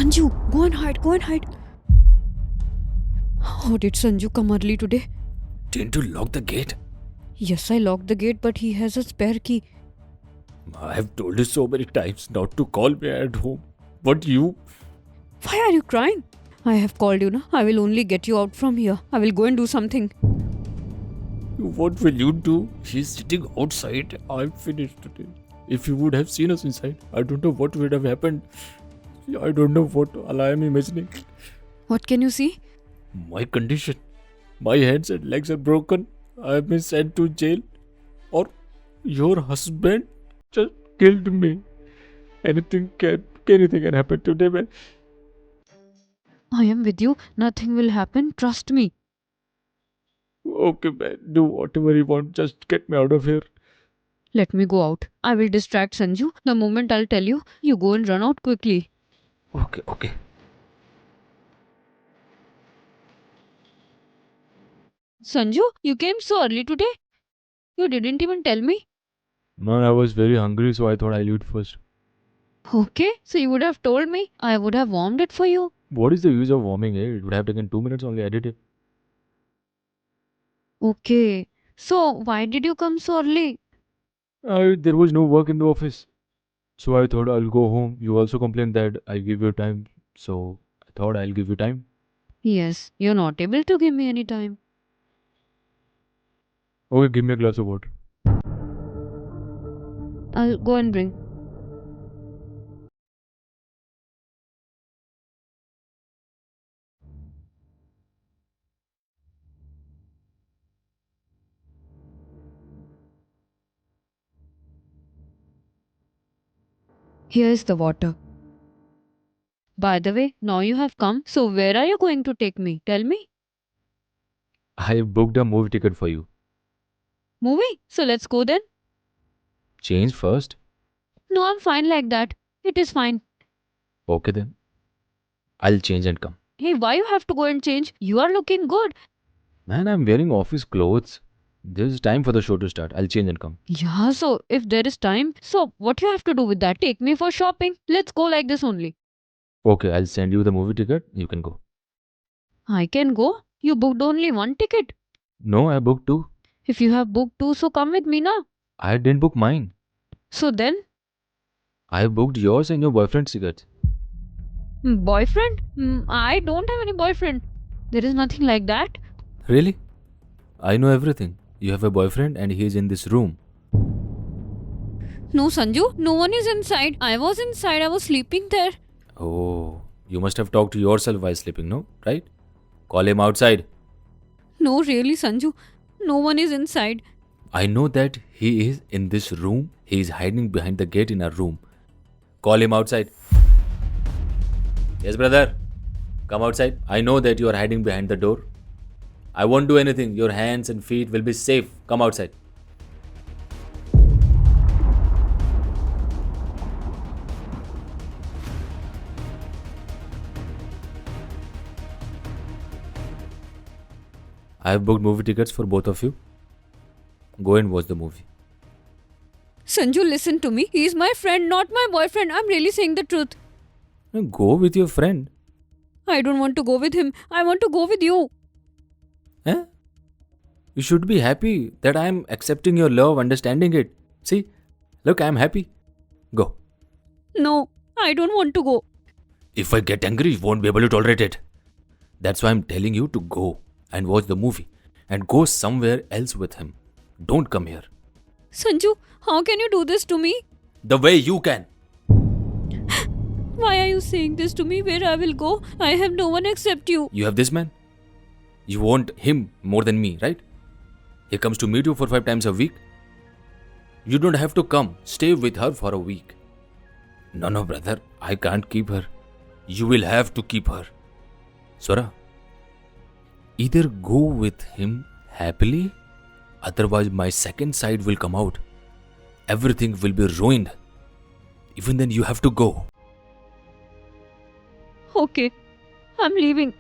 Sanju, go and hide, go and hide. How did Sanju come early today? Didn't you lock the gate? Yes, I locked the gate, but he has a spare key. I have told you so many times not to call me at home. But you... Why are you crying? I have called you now. I will only get you out from here. I will go and do something. What will you do? She's sitting outside. I'm finished today. If you would have seen us inside, I don't know what would have happened. I don't know what all I am imagining. What can you see? My condition. My hands and legs are broken. I have been sent to jail. Or your husband just killed me. Anything can happen today, man. I am with you. Nothing will happen. Trust me. Okay, man. Do whatever you want. Just get me out of here. Let me go out. I will distract Sanju. The moment I'll tell you, you go and run out quickly. Okay. Sanju, you came so early today? You didn't even tell me. Man, I was very hungry, so I thought I'll eat first. Okay, so you would have told me. I would have warmed it for you. What is the use of warming it? It would have taken 2 minutes only. I did it. Okay, so why did you come so early? There was no work in the office. So I thought I'll go home. You also complained that I give you time. So I thought I'll give you time. Yes, you're not able to give me any time. Okay, give me a glass of water. I'll go and bring. Here's the water. By the way, now you have come, so where are you going to take me? Tell me. I booked a movie ticket for you. Movie? So let's go then. Change first. No, I'm fine like that. It is fine. Okay then. I'll change and come. Hey, why you have to go and change? You are looking good. Man, I'm wearing office clothes. There's time for the show to start. I'll change and come. Yeah, so if there is time, so what you have to do with that? Take me for shopping. Let's go like this only. Okay, I'll send you the movie ticket. You can go. I can go. You booked only one ticket. No, I booked two. If you have booked two, so come with me now. I didn't book mine. So then, I booked yours and your boyfriend's tickets. boyfriend? I don't have any boyfriend. There is nothing like that. Really? I know everything. You have a boyfriend and he is in this room. No, Sanju, no one is inside. I was inside. I was sleeping there. Oh, you must have talked to yourself while sleeping, no? Right? Call him outside. No, really, Sanju. No one is inside. I know that he is in this room. He is hiding behind the gate in our room. Call him outside. Yes, brother. Come outside. I know that you are hiding behind the door. I won't do anything. Your hands and feet will be safe. Come outside. I have booked movie tickets for both of you. Go and watch the movie. Sanju, listen to me. He is my friend, not my boyfriend. I'm really saying the truth. Now go with your friend. I don't want to go with him. I want to go with you. Eh? You should be happy that I am accepting your love, understanding it. See, look, I am happy. Go. No, I don't want to go. If I get angry, you won't be able to tolerate it. That's why I'm telling you to go and watch the movie and go somewhere else with him. Don't come here. Sanju, how can you do this to me? The way you can. Why are you saying this to me? Where I will go? I have no one except you. You have this man. You want him more than me, right? He comes to meet you 4-5 times a week. You don't have to come. Stay with her for a week. No, brother. I can't keep her. You will have to keep her. Swara, either go with him happily, otherwise my second side will come out. Everything will be ruined. Even then you have to go. Okay, I'm leaving.